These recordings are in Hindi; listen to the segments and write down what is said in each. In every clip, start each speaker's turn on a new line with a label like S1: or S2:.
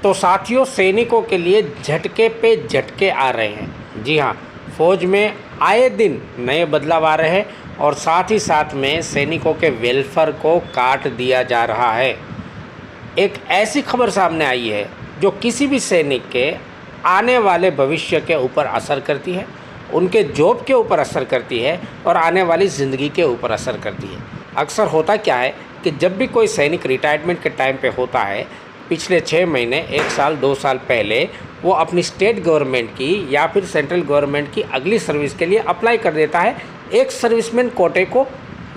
S1: तो साथियों, सैनिकों के लिए झटके पे झटके आ रहे हैं। जी हाँ, फौज में आए दिन नए बदलाव आ रहे हैं और साथ ही साथ में सैनिकों के वेलफेयर को काट दिया जा रहा है। एक ऐसी खबर सामने आई है जो किसी भी सैनिक के आने वाले भविष्य के ऊपर असर करती है, उनके जॉब के ऊपर असर करती है और आने वाली ज़िंदगी के ऊपर असर करती है। अक्सर होता क्या है कि जब भी कोई सैनिक रिटायरमेंट के टाइम पे होता है, पिछले 6 महीने, 1 साल, 2 साल पहले वो अपनी स्टेट गवर्नमेंट की या फिर सेंट्रल गवर्नमेंट की अगली सर्विस के लिए अप्लाई कर देता है एक सर्विसमैन कोटे को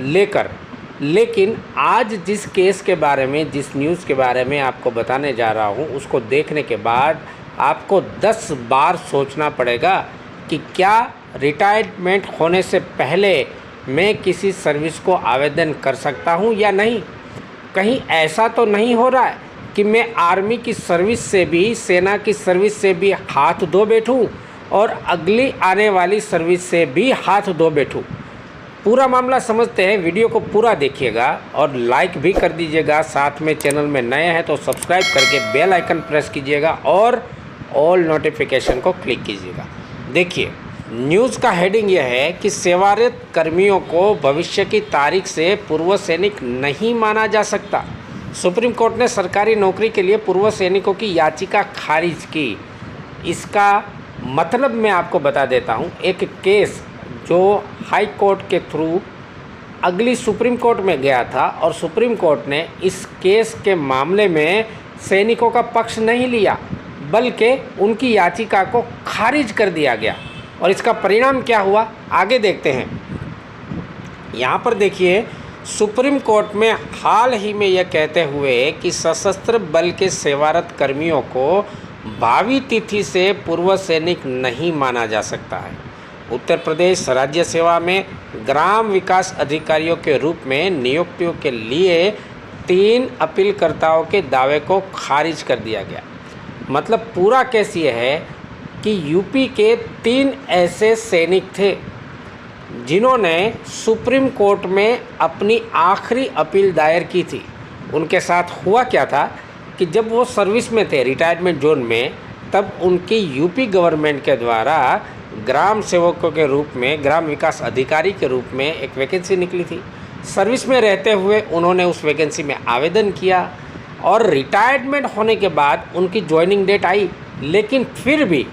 S1: लेकर। लेकिन आज जिस केस के बारे में, जिस न्यूज़ के बारे में आपको बताने जा रहा हूँ, उसको देखने के बाद आपको 10 बार सोचना पड़ेगा कि क्या रिटायरमेंट होने से पहले मैं किसी सर्विस को आवेदन कर सकता हूँ या नहीं। कहीं ऐसा तो नहीं हो रहा है कि मैं आर्मी की सर्विस से भी, सेना की सर्विस से भी हाथ धो बैठूँ और अगली आने वाली सर्विस से भी हाथ धो बैठूँ। पूरा मामला समझते हैं, वीडियो को पूरा देखिएगा और लाइक भी कर दीजिएगा। साथ में चैनल में नए हैं तो सब्सक्राइब करके बेल आइकन प्रेस कीजिएगा और ऑल नोटिफिकेशन को क्लिक कीजिएगा। देखिए, न्यूज़ का हेडिंग यह है कि सेवारत कर्मियों को भविष्य की तारीख से पूर्व सैनिक नहीं माना जा सकता। सुप्रीम कोर्ट ने सरकारी नौकरी के लिए पूर्व सैनिकों की याचिका खारिज की। इसका मतलब मैं आपको बता देता हूँ। एक केस जो हाई कोर्ट के थ्रू अगली सुप्रीम कोर्ट में गया था और सुप्रीम कोर्ट ने इस केस के मामले में सैनिकों का पक्ष नहीं लिया, बल्कि उनकी याचिका को खारिज कर दिया गया। और इसका परिणाम क्या हुआ, आगे देखते हैं। यहाँ पर देखिए, सुप्रीम कोर्ट में हाल ही में यह कहते हुए कि सशस्त्र बल के सेवारत कर्मियों को भावी तिथि से पूर्व सैनिक नहीं माना जा सकता है। उत्तर प्रदेश राज्य सेवा में ग्राम विकास अधिकारियों के रूप में नियुक्तियों के लिए 3 अपीलकर्ताओं के दावे को खारिज कर दिया गया। मतलब पूरा केस ये है कि यूपी के 3 ऐसे सैनिक थे जिन्होंने सुप्रीम कोर्ट में अपनी आखिरी अपील दायर की थी। उनके साथ हुआ क्या था कि जब वो सर्विस में थे, रिटायरमेंट जोन में, तब उनकी यूपी गवर्नमेंट के द्वारा ग्राम सेवकों के रूप में, ग्राम विकास अधिकारी के रूप में एक वैकेंसी निकली थी। सर्विस में रहते हुए उन्होंने उस वैकेंसी में आवेदन किया और रिटायरमेंट होने के बाद उनकी ज्वाइनिंग डेट आई, लेकिन फिर भी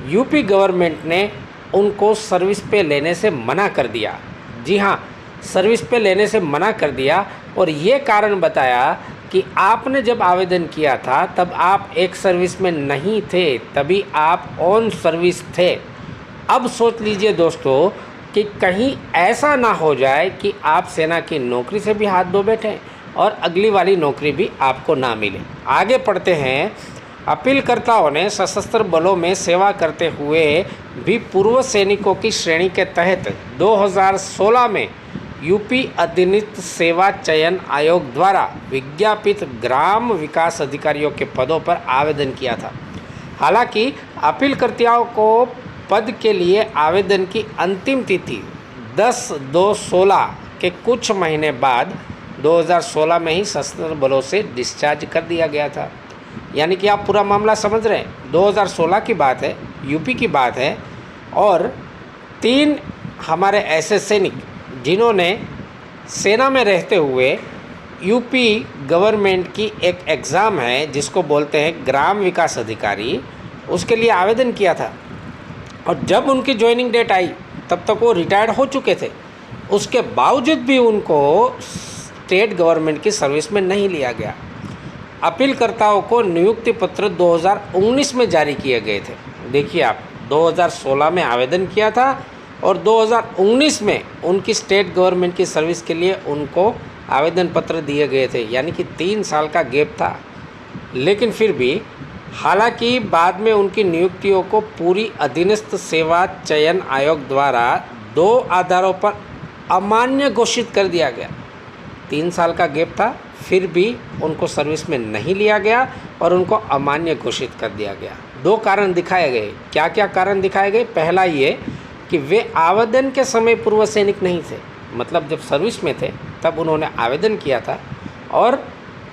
S1: यूपी गवर्नमेंट ने उनको सर्विस पे लेने से मना कर दिया। जी हाँ, सर्विस पे लेने से मना कर दिया और ये कारण बताया कि आपने जब आवेदन किया था तब आप एक सर्विस में नहीं थे, तभी आप ऑन सर्विस थे। अब सोच लीजिए दोस्तों कि कहीं ऐसा ना हो जाए कि आप सेना की नौकरी से भी हाथ धो बैठें और अगली वाली नौकरी भी आपको ना मिले। आगे पढ़ते हैं। अपीलकर्ताओं ने सशस्त्र बलों में सेवा करते हुए भी पूर्व सैनिकों की श्रेणी के तहत 2016 में यूपी अधीनस्थ सेवा चयन आयोग द्वारा विज्ञापित ग्राम विकास अधिकारियों के पदों पर आवेदन किया था। हालांकि अपीलकर्ताओं को पद के लिए आवेदन की अंतिम तिथि 10/2/16 के कुछ महीने बाद 2016 में ही सशस्त्र बलों से डिस्चार्ज कर दिया गया था। यानी कि आप पूरा मामला समझ रहे हैं। 2016 की बात है, यूपी की बात है और 3 हमारे ऐसे सैनिक जिन्होंने सेना में रहते हुए यूपी गवर्नमेंट की एक एग्ज़ाम है जिसको बोलते हैं ग्राम विकास अधिकारी, उसके लिए आवेदन किया था। और जब उनकी ज्वाइनिंग डेट आई तब तक वो रिटायर्ड हो चुके थे। उसके बावजूद भी उनको स्टेट गवर्नमेंट की सर्विस में नहीं लिया गया। अपीलकर्ताओं को नियुक्ति पत्र 2019 में जारी किए गए थे। देखिए आप, 2016 में आवेदन किया था और 2019 में उनकी स्टेट गवर्नमेंट की सर्विस के लिए उनको आवेदन पत्र दिए गए थे। यानी कि 3 साल का गैप था। लेकिन फिर भी, हालांकि बाद में उनकी नियुक्तियों को पूरी अधीनस्थ सेवा चयन आयोग द्वारा 2 आधारों पर अमान्य घोषित कर दिया गया। 3 साल का गैप था, फिर भी उनको सर्विस में नहीं लिया गया और उनको अमान्य घोषित कर दिया गया। 2 कारण दिखाए गए। क्या क्या कारण दिखाए गए? पहला ये कि वे आवेदन के समय पूर्व सैनिक नहीं थे। मतलब जब सर्विस में थे तब उन्होंने आवेदन किया था और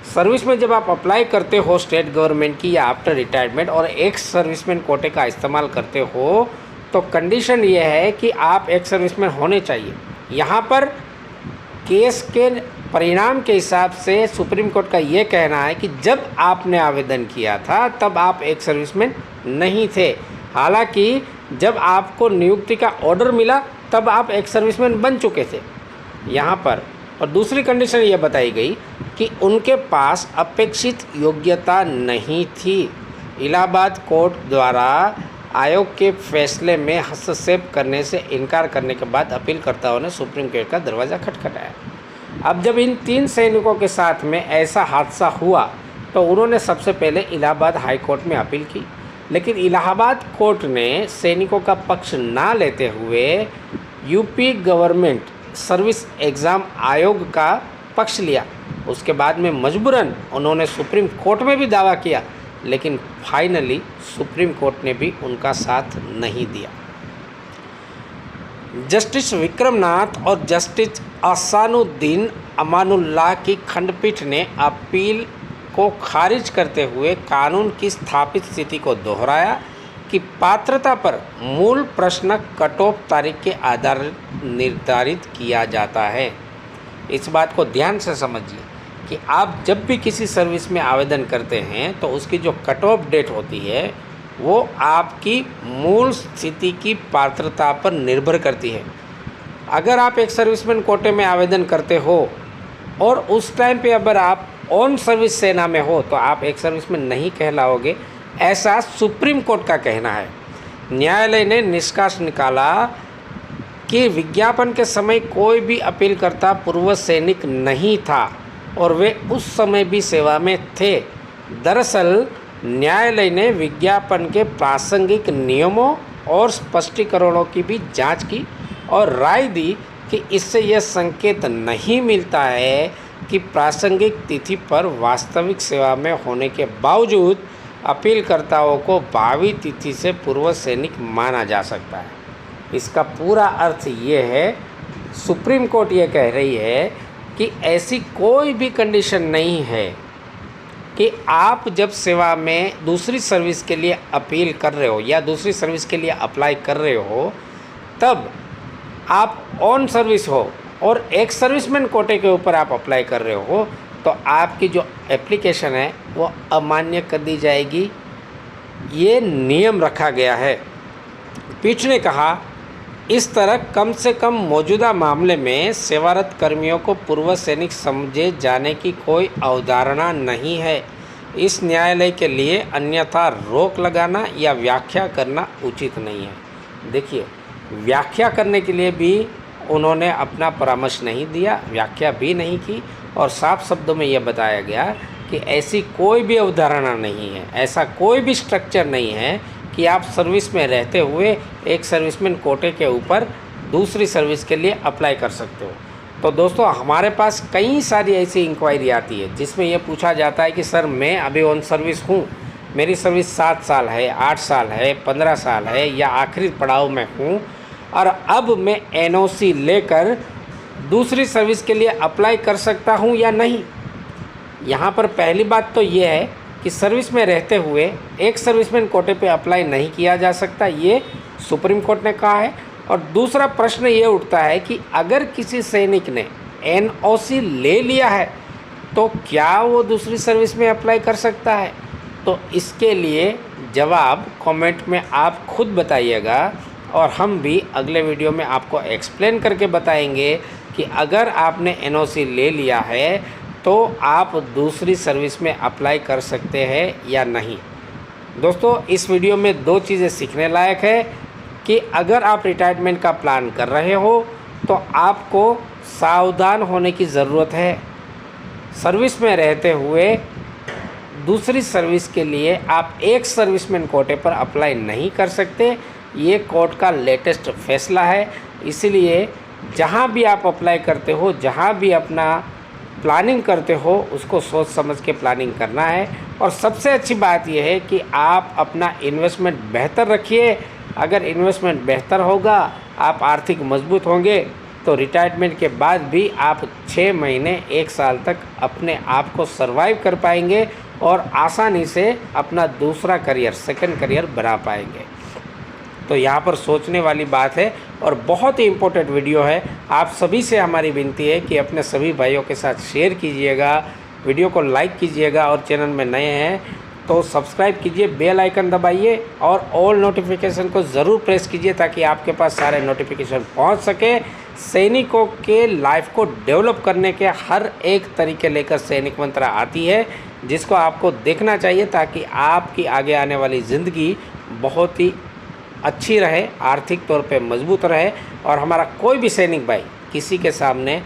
S1: सर्विस में जब आप अप्लाई करते हो स्टेट गवर्नमेंट की या आफ्टर रिटायरमेंट और एक्स सर्विसमैन कोटे का इस्तेमाल करते हो, तो कंडीशन ये है कि आप एक्स सर्विसमैन होने चाहिए। यहाँ पर केस के परिणाम के हिसाब से सुप्रीम कोर्ट का ये कहना है कि जब आपने आवेदन किया था तब आप एक सर्विसमैन नहीं थे, हालांकि जब आपको नियुक्ति का ऑर्डर मिला तब आप एक सर्विसमैन बन चुके थे यहाँ पर। और दूसरी कंडीशन ये बताई गई कि उनके पास अपेक्षित योग्यता नहीं थी। इलाहाबाद कोर्ट द्वारा आयोग के फैसले में हस्तक्षेप करने से इनकार करने के बाद अपीलकर्ताओं ने सुप्रीम कोर्ट का दरवाज़ा खटखटाया। अब जब इन 3 सैनिकों के साथ में ऐसा हादसा हुआ तो उन्होंने सबसे पहले इलाहाबाद हाई कोर्ट में अपील की, लेकिन इलाहाबाद कोर्ट ने सैनिकों का पक्ष ना लेते हुए यूपी गवर्नमेंट सर्विस एग्ज़ाम आयोग का पक्ष लिया। उसके बाद में मजबूरन उन्होंने सुप्रीम कोर्ट में भी दावा किया, लेकिन फाइनली सुप्रीम कोर्ट ने भी उनका साथ नहीं दिया। जस्टिस विक्रमनाथ और जस्टिस अहसानुद्दीन अमानुल्लाह की खंडपीठ ने अपील को खारिज करते हुए कानून की स्थापित स्थिति को दोहराया कि पात्रता पर मूल प्रश्न कट ऑफ तारीख के आधार निर्धारित किया जाता है। इस बात को ध्यान से समझिए कि आप जब भी किसी सर्विस में आवेदन करते हैं तो उसकी जो कट ऑफ डेट होती है वो आपकी मूल स्थिति की पात्रता पर निर्भर करती है। अगर आप एक सर्विसमैन कोटे में आवेदन करते हो और उस टाइम पे अगर आप ऑन सर्विस सेना में हो तो आप एक सर्विसमैन नहीं कहलाओगे, ऐसा सुप्रीम कोर्ट का कहना है। न्यायालय ने निष्कर्ष निकाला कि विज्ञापन के समय कोई भी अपीलकर्ता पूर्व सैनिक नहीं था और वे उस समय भी सेवा में थे। दरअसल न्यायालय ने विज्ञापन के प्रासंगिक नियमों और स्पष्टीकरणों की भी जांच की और राय दी कि इससे यह संकेत नहीं मिलता है कि प्रासंगिक तिथि पर वास्तविक सेवा में होने के बावजूद अपीलकर्ताओं को भावी तिथि से पूर्व सैनिक माना जा सकता है। इसका पूरा अर्थ ये है, सुप्रीम कोर्ट ये कह रही है कि ऐसी कोई भी कंडीशन नहीं है कि आप जब सेवा में दूसरी सर्विस के लिए अपील कर रहे हो या दूसरी सर्विस के लिए अप्लाई कर रहे हो तब आप ऑन सर्विस हो और एक सर्विसमैन कोटे के ऊपर आप अप्लाई कर रहे हो तो आपकी जो एप्लीकेशन है वो अमान्य कर दी जाएगी। ये नियम रखा गया है। पीठ ने कहा, इस तरह कम से कम मौजूदा मामले में सेवारत कर्मियों को पूर्व सैनिक समझे जाने की कोई अवधारणा नहीं है। इस न्यायालय के लिए अन्यथा रोक लगाना या व्याख्या करना उचित नहीं है। देखिए, व्याख्या करने के लिए भी उन्होंने अपना परामर्श नहीं दिया, व्याख्या भी नहीं की और साफ शब्दों में यह बताया गया कि ऐसी कोई भी अवधारणा नहीं है, ऐसा कोई भी स्ट्रक्चर नहीं है कि आप सर्विस में रहते हुए एक सर्विसमैन कोटे के ऊपर दूसरी सर्विस के लिए अप्लाई कर सकते हो। तो दोस्तों, हमारे पास कई सारी ऐसी इंक्वायरी आती है जिसमें यह पूछा जाता है कि सर मैं अभी ऑन सर्विस हूँ, मेरी सर्विस 7 साल है, 8 साल है, 15 साल है या आखिरी पड़ाव में हूँ और अब मैं एनओसी लेकर दूसरी सर्विस के लिए अप्लाई कर सकता हूँ या नहीं। यहाँ पर पहली बात तो ये है कि सर्विस में रहते हुए एक सर्विसमैन कोटे पे अप्लाई नहीं किया जा सकता, ये सुप्रीम कोर्ट ने कहा है। और दूसरा प्रश्न ये उठता है कि अगर किसी सैनिक ने एनओसी ले लिया है तो क्या वो दूसरी सर्विस में अप्लाई कर सकता है? तो इसके लिए जवाब कमेंट में आप खुद बताइएगा और हम भी अगले वीडियो में आपको एक्सप्लेन करके बताएंगे कि अगर आपने एनओसी ले लिया है तो आप दूसरी सर्विस में अप्लाई कर सकते हैं या नहीं। दोस्तों, इस वीडियो में 2 चीज़ें सीखने लायक है कि अगर आप रिटायरमेंट का प्लान कर रहे हो तो आपको सावधान होने की ज़रूरत है। सर्विस में रहते हुए दूसरी सर्विस के लिए आप एक सर्विसमैन कोटे पर अप्लाई नहीं कर सकते, ये कोर्ट का लेटेस्ट फैसला है। इसलिए जहाँ भी आप अप्लाई करते हो, जहाँ भी अपना प्लानिंग करते हो, उसको सोच समझ के प्लानिंग करना है। और सबसे अच्छी बात यह है कि आप अपना इन्वेस्टमेंट बेहतर रखिए। अगर इन्वेस्टमेंट बेहतर होगा, आप आर्थिक मजबूत होंगे तो रिटायरमेंट के बाद भी आप 6 महीने 1 साल तक अपने आप को सर्वाइव कर पाएंगे और आसानी से अपना दूसरा करियर, सेकंड करियर बना पाएंगे। तो यहाँ पर सोचने वाली बात है और बहुत ही इम्पोर्टेंट वीडियो है। आप सभी से हमारी विनती है कि अपने सभी भाइयों के साथ शेयर कीजिएगा, वीडियो को लाइक कीजिएगा और चैनल में नए हैं तो सब्सक्राइब कीजिए, बेल आइकन दबाइए और ऑल नोटिफिकेशन को ज़रूर प्रेस कीजिए ताकि आपके पास सारे नोटिफिकेशन पहुंच सके। सैनिकों के लाइफ को डेवलप करने के हर एक तरीके लेकर सैनिक मंत्रा आती है, जिसको आपको देखना चाहिए ताकि आपकी आगे आने वाली ज़िंदगी बहुत ही अच्छी रहे, आर्थिक तौर पे मजबूत रहे और हमारा कोई भी सैनिक भाई किसी के सामने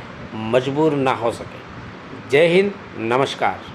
S1: मजबूर ना हो सके। जय हिंद, नमस्कार।